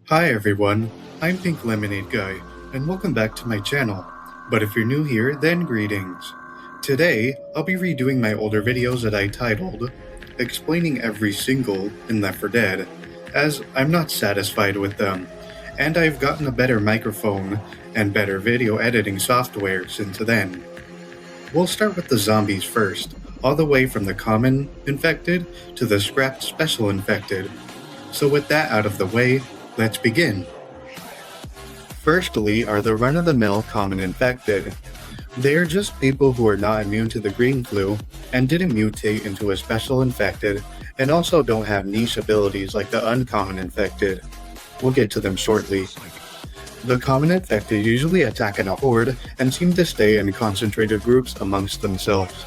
Hi everyone, I'm Pink Lemonade Guy, and welcome back to my channel. But if you're new here, then greetings. Today, I'll be redoing my older videos that I titled, Explaining Every Single in Left 4 Dead, as I'm not satisfied with them, and I've gotten a better microphone and better video editing software since then. We'll start with the zombies first, all the way from the common infected to the scrapped special infected. So with that out of the way, let's begin. Firstly are the run-of-the-mill common infected. They are just people who are not immune to the green flu and didn't mutate into a special infected and also don't have niche abilities like the uncommon infected. We'll get to them shortly. The common infected usually attack in a horde and seem to stay in concentrated groups amongst themselves.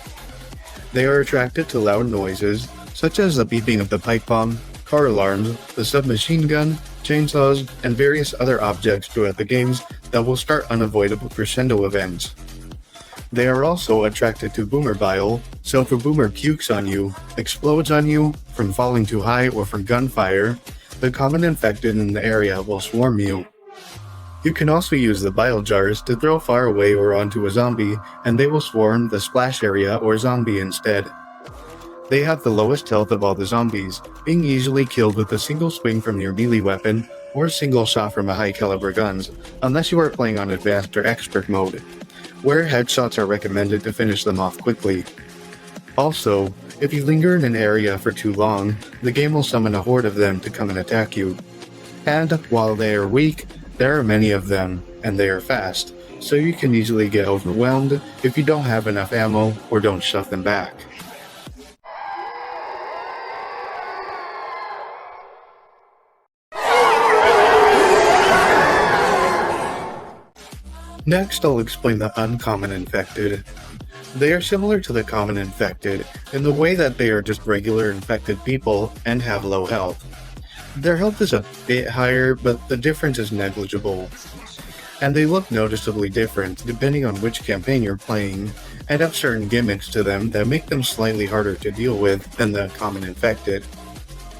They are attracted to loud noises such as the beeping of the pipe bomb, car alarms, the submachine gun, chainsaws, and various other objects throughout the games that will start unavoidable crescendo events. They are also attracted to boomer bile, so if a boomer pukes on you, explodes on you, from falling too high or from gunfire, the common infected in the area will swarm you. You can also use the bile jars to throw far away or onto a zombie, and they will swarm the splash area or zombie instead. They have the lowest health of all the zombies, being easily killed with a single swing from your melee weapon or a single shot from a high caliber guns, unless you are playing on advanced or expert mode, where headshots are recommended to finish them off quickly. Also, if you linger in an area for too long, the game will summon a horde of them to come and attack you. And while they are weak, there are many of them, and they are fast, so you can easily get overwhelmed if you don't have enough ammo or don't shove them back. Next, I'll explain the uncommon infected. They are similar to the common infected in the way that they are just regular infected people and have low health. Their health is a bit higher, but the difference is negligible. And they look noticeably different depending on which campaign you're playing, and have certain gimmicks to them that make them slightly harder to deal with than the common infected.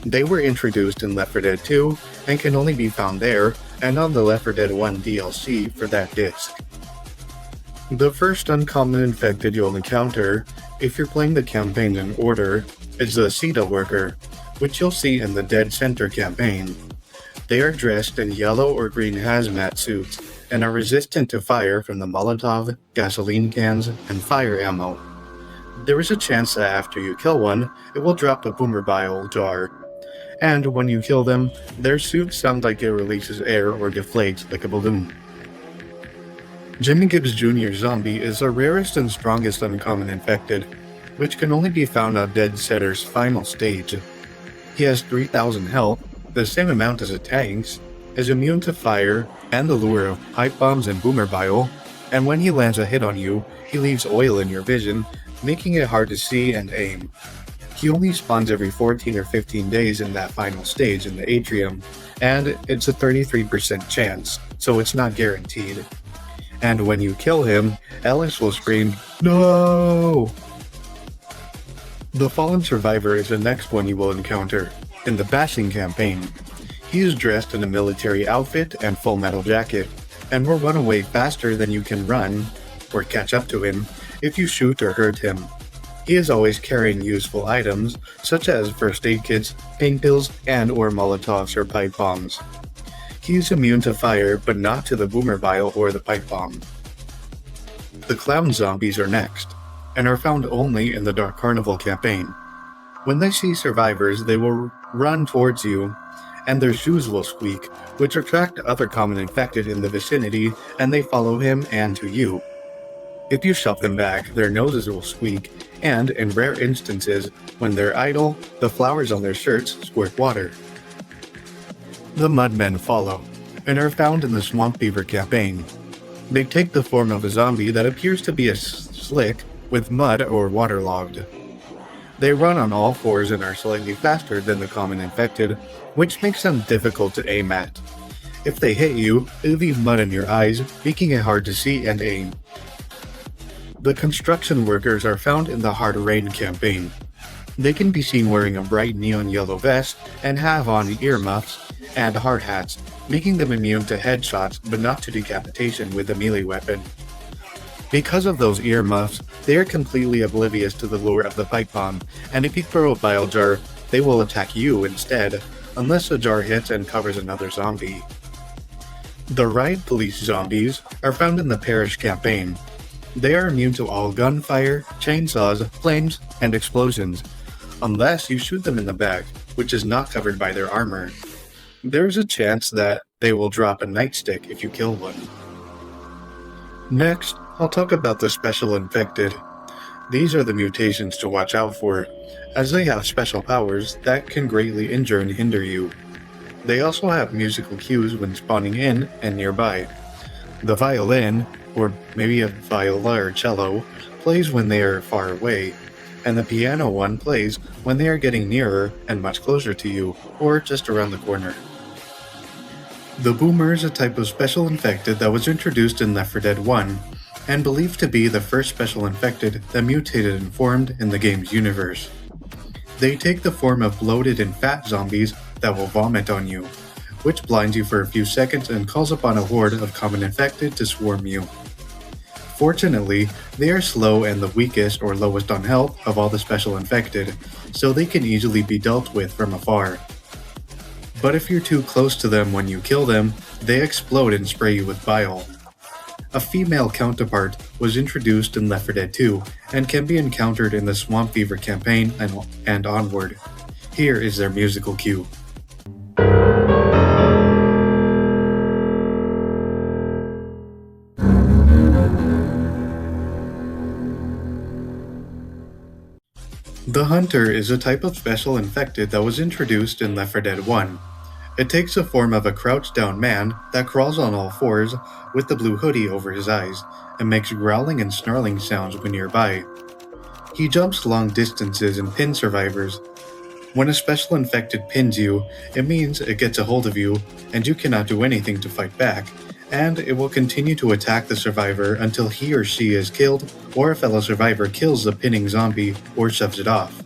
They were introduced in Left 4 Dead 2 and can only be found there and on the Left 4 Dead 1 DLC for that disc. The first uncommon infected you'll encounter, if you're playing the campaign in order, is the CETA worker, which you'll see in the Dead Center campaign. They are dressed in yellow or green hazmat suits and are resistant to fire from the Molotov, gasoline cans, and fire ammo. There is a chance that after you kill one, it will drop a boomer bile jar. And when you kill them, their suit sounds like it releases air or deflates like a balloon. Jimmy Gibbs Jr. Zombie is the rarest and strongest uncommon infected, which can only be found on Dead Setter's final stage. He has 3,000 health, the same amount as a tank's, is immune to fire and the lure of pipe bombs and boomer bile, and when he lands a hit on you, he leaves oil in your vision, making it hard to see and aim. He only spawns every 14 or 15 days in that final stage in the atrium, and it's a 33% chance, so it's not guaranteed. And when you kill him, Ellis will scream, "No!" The Fallen Survivor is the next one you will encounter, in the Bashing campaign. He is dressed in a military outfit and full metal jacket, and will run away faster than you can run, or catch up to him, if you shoot or hurt him. He is always carrying useful items, such as first aid kits, pain pills, and or Molotovs or pipe bombs. He is immune to fire, but not to the boomer bile or the pipe bomb. The clown zombies are next, and are found only in the Dark Carnival campaign. When they see survivors, they will run towards you, and their shoes will squeak, which attract other common infected in the vicinity, and they follow him and to you. If you shove them back, their noses will squeak, and in rare instances, when they're idle, the flowers on their shirts squirt water. The Mudmen follow, and are found in the Swamp Beaver campaign. They take the form of a zombie that appears to be a slick with mud or waterlogged. They run on all fours and are slightly faster than the common infected, which makes them difficult to aim at. If they hit you, they leave mud in your eyes, making it hard to see and aim. The construction workers are found in the Hard Rain campaign. They can be seen wearing a bright neon yellow vest and have on earmuffs and hard hats, making them immune to headshots but not to decapitation with a melee weapon. Because of those earmuffs, they are completely oblivious to the lure of the pipe bomb, and if you throw a bile jar, they will attack you instead, unless the jar hits and covers another zombie. The riot police zombies are found in the parish campaign. They are immune to all gunfire, chainsaws, flames, and explosions, unless you shoot them in the back, which is not covered by their armor. There's a chance that they will drop a nightstick if you kill one. Next, I'll talk about the special infected. These are the mutations to watch out for, as they have special powers that can greatly injure and hinder you. They also have musical cues when spawning in and nearby. The violin, or maybe a viola or cello, plays when they are far away, and the piano one plays when they are getting nearer and much closer to you, or just around the corner. The Boomer is a type of special infected that was introduced in Left 4 Dead 1, and believed to be the first special infected that mutated and formed in the game's universe. They take the form of bloated and fat zombies that will vomit on you, which blinds you for a few seconds and calls upon a horde of common infected to swarm you. Fortunately, they are slow and the weakest or lowest on health of all the special infected, so they can easily be dealt with from afar. But if you're too close to them when you kill them, they explode and spray you with bile. A female counterpart was introduced in Left 4 Dead 2 and can be encountered in the Swamp Fever campaign and onward. Here is their musical cue. The Hunter is a type of special infected that was introduced in Left 4 Dead 1. It takes the form of a crouched down man that crawls on all fours with the blue hoodie over his eyes and makes growling and snarling sounds when nearby. He jumps long distances and pins survivors. When a special infected pins you, it means it gets a hold of you and you cannot do anything to fight back, and it will continue to attack the survivor until he or she is killed or a fellow survivor kills the pinning zombie or shoves it off.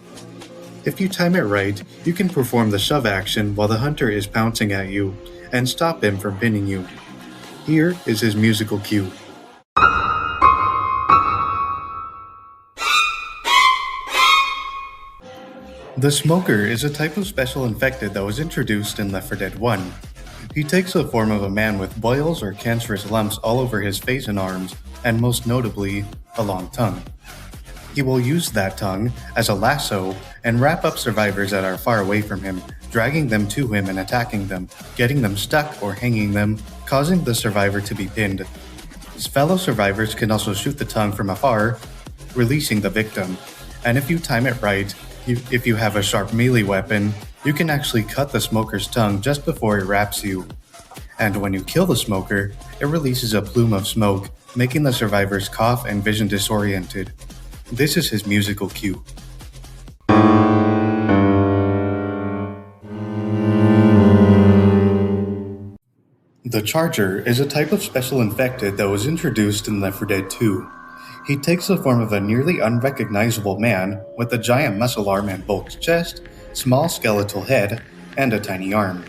If you time it right, you can perform the shove action while the hunter is pouncing at you and stop him from pinning you. Here is his musical cue. The Smoker is a type of special infected that was introduced in Left 4 Dead 1. He takes the form of a man with boils or cancerous lumps all over his face and arms, and most notably, a long tongue. He will use that tongue as a lasso and wrap up survivors that are far away from him, dragging them to him and attacking them, getting them stuck or hanging them, causing the survivor to be pinned. His fellow survivors can also shoot the tongue from afar, releasing the victim, and if you time it right, if you have a sharp melee weapon, you can actually cut the smoker's tongue just before it wraps you. And when you kill the smoker, it releases a plume of smoke, making the survivors cough and vision disoriented. This is his musical cue. The Charger is a type of special infected that was introduced in Left 4 Dead 2. He takes the form of a nearly unrecognizable man with a giant muscle arm and bulked chest, small skeletal head, and a tiny arm.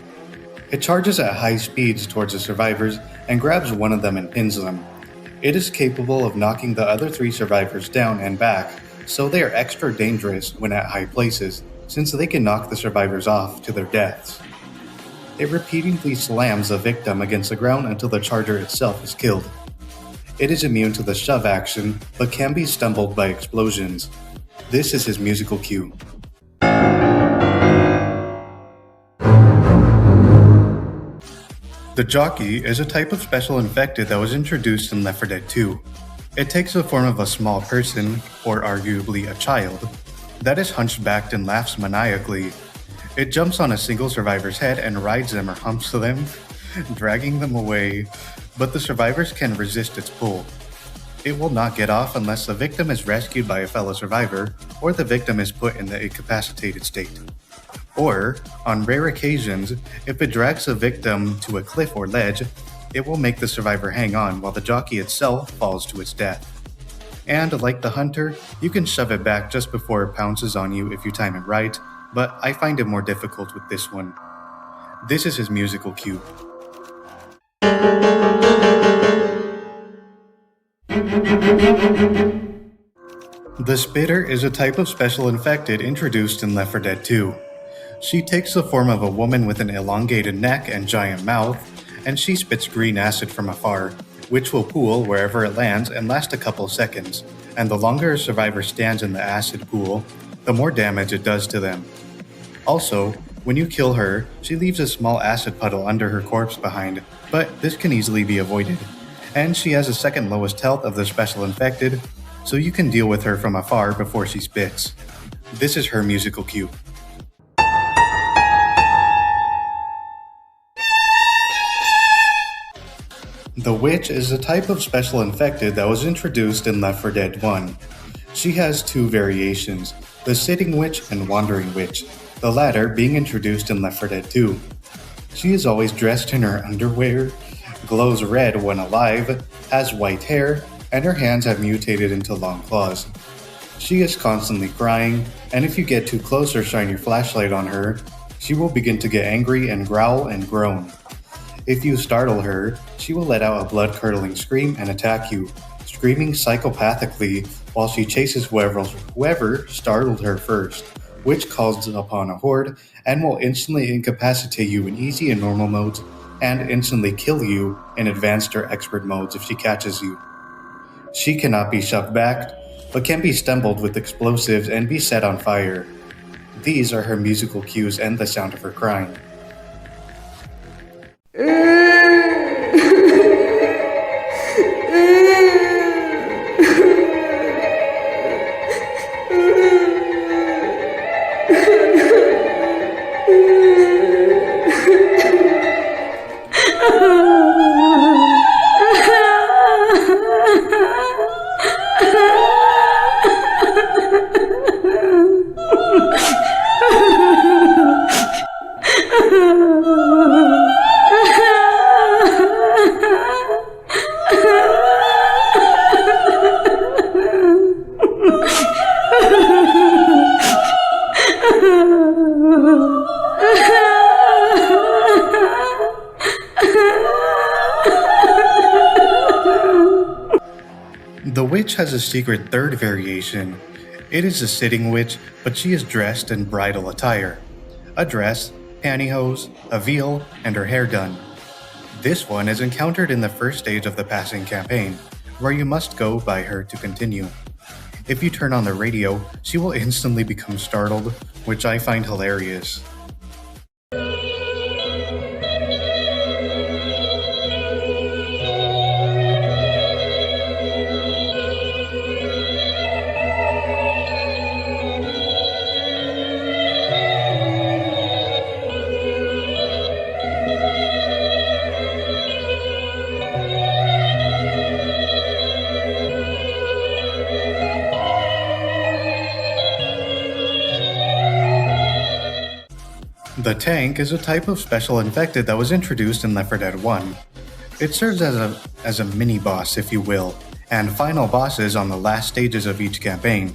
It charges at high speeds towards the survivors and grabs one of them and pins them. It is capable of knocking the other 3 survivors down and back, so they are extra dangerous when at high places, since they can knock the survivors off to their deaths. It repeatedly slams the victim against the ground until the charger itself is killed. It is immune to the shove action, but can be stumbled by explosions. This is his musical cue. The Jockey is a type of special infected that was introduced in Left 4 Dead 2. It takes the form of a small person, or arguably a child, that is hunchbacked and laughs maniacally. It jumps on a single survivor's head and rides them or humps them, dragging them away, but the survivors can resist its pull. It will not get off unless the victim is rescued by a fellow survivor or the victim is put in the incapacitated state. Or, on rare occasions, if it drags the victim to a cliff or ledge, it will make the survivor hang on while the jockey itself falls to its death. And like the hunter, you can shove it back just before it pounces on you if you time it right, but I find it more difficult with this one. This is his musical cue. The Spitter is a type of special infected introduced in Left 4 Dead 2. She takes the form of a woman with an elongated neck and giant mouth, and she spits green acid from afar, which will pool wherever it lands and last a couple seconds, and the longer a survivor stands in the acid pool, the more damage it does to them. Also, when you kill her, she leaves a small acid puddle under her corpse behind, but this can easily be avoided. And she has the second lowest health of the special infected, so you can deal with her from afar before she spits. This is her musical cue. The Witch is a type of special infected that was introduced in Left 4 Dead 1. She has two variations, the Sitting Witch and Wandering Witch, the latter being introduced in Left 4 Dead 2. She is always dressed in her underwear, glows red when alive, has white hair, and her hands have mutated into long claws. She is constantly crying, and if you get too close or shine your flashlight on her, she will begin to get angry and growl and groan. If you startle her, she will let out a blood-curdling scream and attack you, screaming psychopathically while she chases whoever startled her first, which calls upon a horde and will instantly incapacitate you in easy and normal modes, and instantly kill you in advanced or expert modes if she catches you. She cannot be shoved back, but can be stumbled with explosives and be set on fire. These are her musical cues and the sound of her crying. The witch has a secret third variation. It is a sitting witch, but she is dressed in bridal attire. A dress, pantyhose, a veil, and her hair done. This one is encountered in the first stage of the passing campaign, where you must go by her to continue. If you turn on the radio, she will instantly become startled, which I find hilarious. The Tank is a type of special infected that was introduced in Left 4 Dead 1. It serves as a mini-boss, if you will, and final bosses on the last stages of each campaign.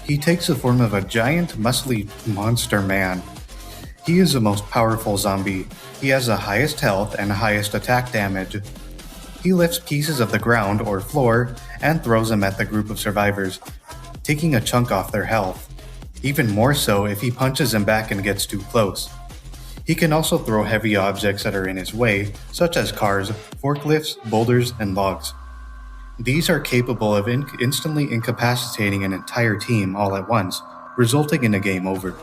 He takes the form of a giant, muscly monster man. He is the most powerful zombie. He has the highest health and highest attack damage. He lifts pieces of the ground or floor and throws them at the group of survivors, taking a chunk off their health. Even more so if he punches them back and gets too close. He can also throw heavy objects that are in his way, such as cars, forklifts, boulders, and logs. These are capable of instantly incapacitating an entire team all at once, resulting in a game over.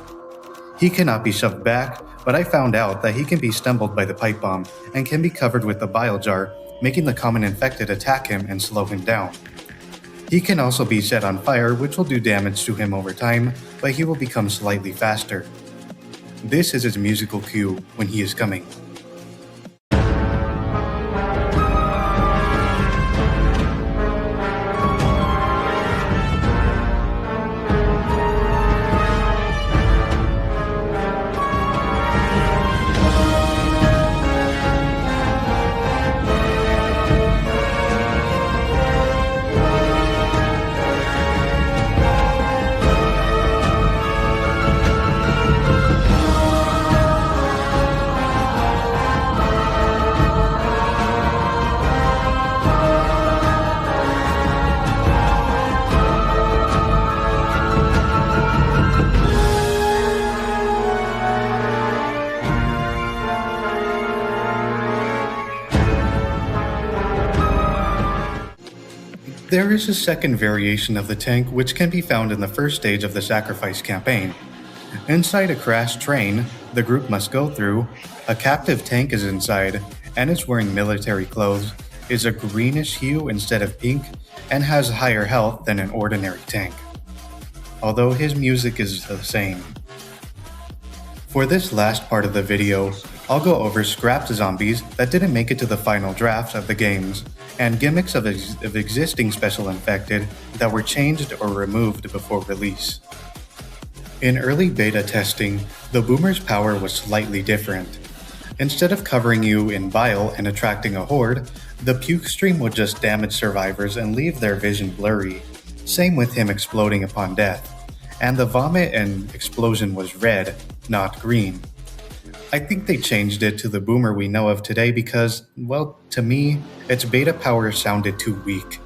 He cannot be shoved back, but I found out that he can be stumbled by the pipe bomb and can be covered with the bile jar, making the common infected attack him and slow him down. He can also be set on fire, which will do damage to him over time, but he will become slightly faster. This is his musical cue when he is coming. There is a second variation of the tank which can be found in the first stage of the Sacrifice campaign. Inside a crashed train the group must go through, a captive tank is inside and is wearing military clothes, is a greenish hue instead of pink, and has higher health than an ordinary tank. Although his music is the same. For this last part of the video, I'll go over scrapped zombies that didn't make it to the final draft of the games, and gimmicks of existing special infected that were changed or removed before release. In early beta testing, the boomer's power was slightly different. Instead of covering you in bile and attracting a horde, the puke stream would just damage survivors and leave their vision blurry. Same with him exploding upon death. And the vomit and explosion was red, not green. I think they changed it to the boomer we know of today because, well, to me, its beta power sounded too weak.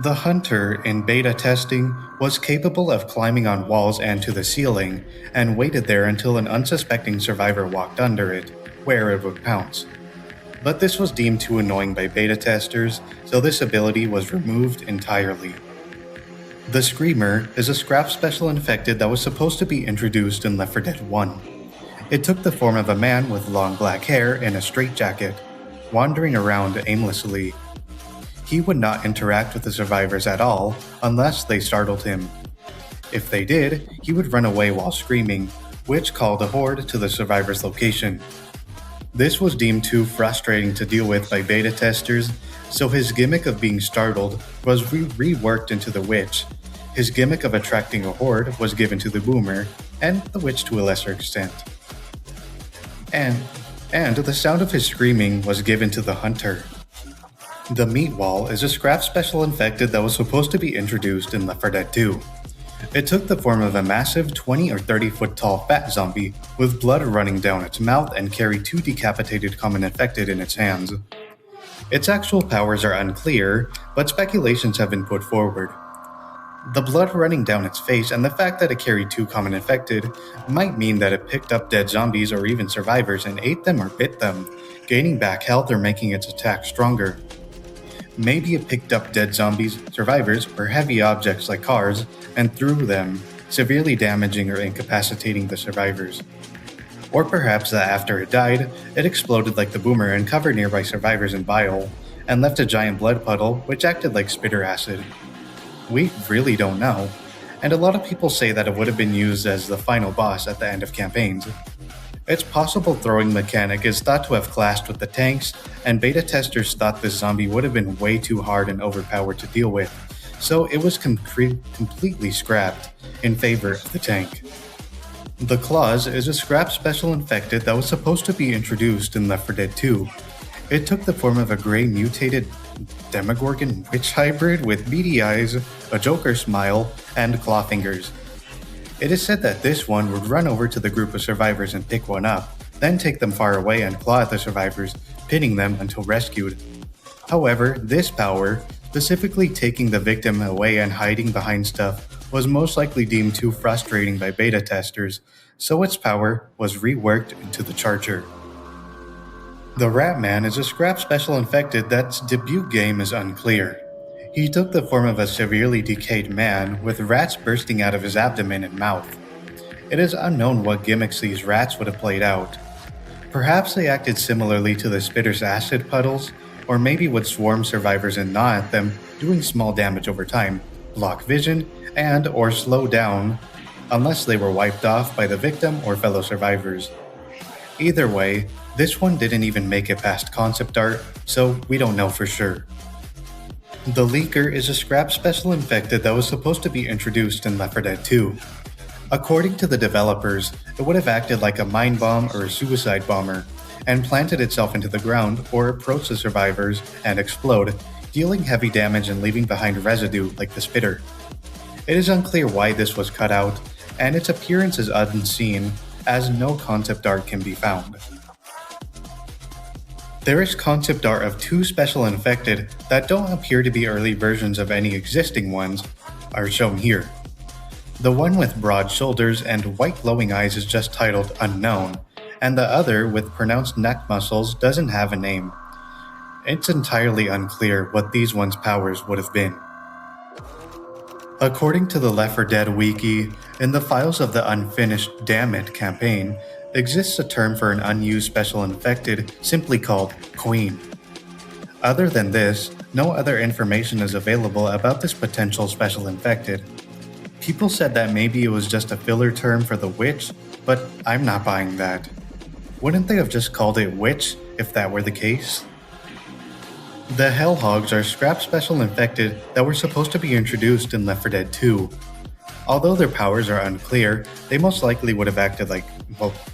The Hunter in beta testing was capable of climbing on walls and to the ceiling, and waited there until an unsuspecting survivor walked under it, where it would pounce. But this was deemed too annoying by beta testers, so this ability was removed entirely. The Screamer is a scrap special infected that was supposed to be introduced in Left 4 Dead 1. It took the form of a man with long black hair and a straitjacket, wandering around aimlessly. He would not interact with the survivors at all unless they startled him. If they did, he would run away while screaming, which called a horde to the survivor's location. This was deemed too frustrating to deal with by beta testers, so his gimmick of being startled was reworked into the Witch. His gimmick of attracting a horde was given to the Boomer, and the Witch to a lesser extent. And the sound of his screaming was given to the Hunter. The Meatwall is a scrap special infected that was supposed to be introduced in Left 4 Dead 2. It took the form of a massive 20 or 30 foot tall fat zombie with blood running down its mouth and carried 2 decapitated common infected in its hands. Its actual powers are unclear, but speculations have been put forward. The blood running down its face and the fact that it carried 2 common infected might mean that it picked up dead zombies or even survivors and ate them or bit them, gaining back health or making its attack stronger. Maybe it picked up dead zombies, survivors, or heavy objects like cars and threw them, severely damaging or incapacitating the survivors. Or perhaps that after it died, it exploded like the Boomer and covered nearby survivors in bile, and left a giant blood puddle which acted like spitter acid. We really don't know, and a lot of people say that it would have been used as the final boss at the end of campaigns. Its possible throwing mechanic is thought to have clashed with the tanks, and beta testers thought this zombie would have been way too hard and overpowered to deal with, so it was completely scrapped in favor of the tank. The Claws is a scrap special infected that was supposed to be introduced in Left 4 Dead 2. It took the form of a grey mutated Demogorgon witch hybrid with beady eyes, a Joker smile, and claw fingers. It is said that this one would run over to the group of survivors and pick one up, then take them far away and claw at the survivors, pinning them until rescued. However, this power, specifically taking the victim away and hiding behind stuff, was most likely deemed too frustrating by beta testers, so its power was reworked into the Charger. The Rat Man is a scrap special infected that's debut game is unclear. He took the form of a severely decayed man with rats bursting out of his abdomen and mouth. It is unknown what gimmicks these rats would have played out. Perhaps they acted similarly to the Spitter's acid puddles, or maybe would swarm survivors and gnaw at them, doing small damage over time, block vision, and or slow down, unless they were wiped off by the victim or fellow survivors. Either way, this one didn't even make it past concept art, so we don't know for sure. The Leaker is a scrap special infected that was supposed to be introduced in Left 4 Dead 2. According to the developers, it would have acted like a mine bomb or a suicide bomber, and planted itself into the ground or approach the survivors and explode, dealing heavy damage and leaving behind residue like the Spitter. It is unclear why this was cut out, and its appearance is unseen, as no concept art can be found. There is concept art of 2 special infected that don't appear to be early versions of any existing ones, are shown here. The one with broad shoulders and white glowing eyes is just titled Unknown, and the other with pronounced neck muscles doesn't have a name. It's entirely unclear what these one's powers would have been. According to the Left 4 Dead wiki, in the files of the unfinished Damn It campaign, exists a term for an unused special infected simply called Queen. Other than this, no other information is available about this potential special infected. People said that maybe it was just a filler term for the witch, but I'm not buying that. Wouldn't they have just called it witch if that were the case? The Hellhogs are scrap special infected that were supposed to be introduced in Left 4 Dead 2. Although their powers are unclear, they most likely would have acted like,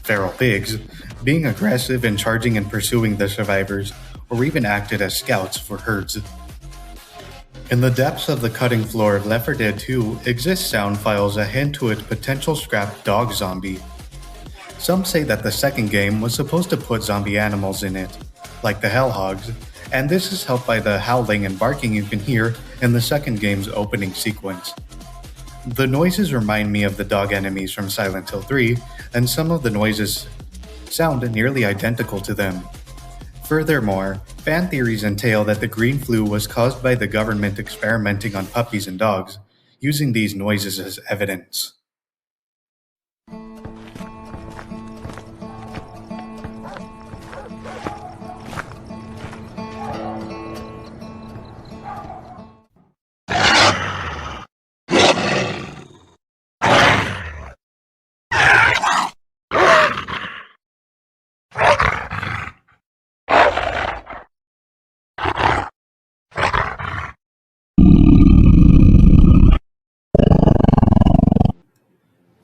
feral pigs, being aggressive and charging and pursuing the survivors, or even acted as scouts for herds. In the depths of the cutting floor of Left 4 Dead 2 exist sound files that hint to a potential scrap dog zombie. Some say that the second game was supposed to put zombie animals in it, like the Hellhogs, and this is helped by the howling and barking you can hear in the second game's opening sequence. The noises remind me of the dog enemies from Silent Hill 3, and some of the noises sound nearly identical to them. Furthermore, fan theories entail that the green flu was caused by the government experimenting on puppies and dogs, using these noises as evidence.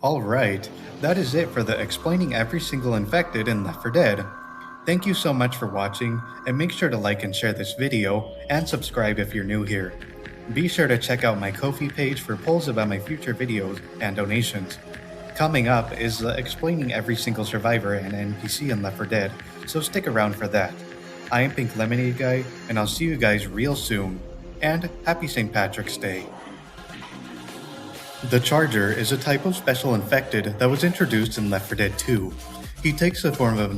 Alright, that is it for the explaining every single infected in Left 4 Dead. Thank you so much for watching, and make sure to like and share this video, and subscribe if you're new here. Be sure to check out my Ko-fi page for polls about my future videos and donations. Coming up is explaining every single survivor and NPC in Left 4 Dead, so stick around for that. I am Pink Lemonade Guy, and I'll see you guys real soon. And happy St. Patrick's Day. The Charger is a type of special infected that was introduced in Left 4 Dead 2. He takes the form of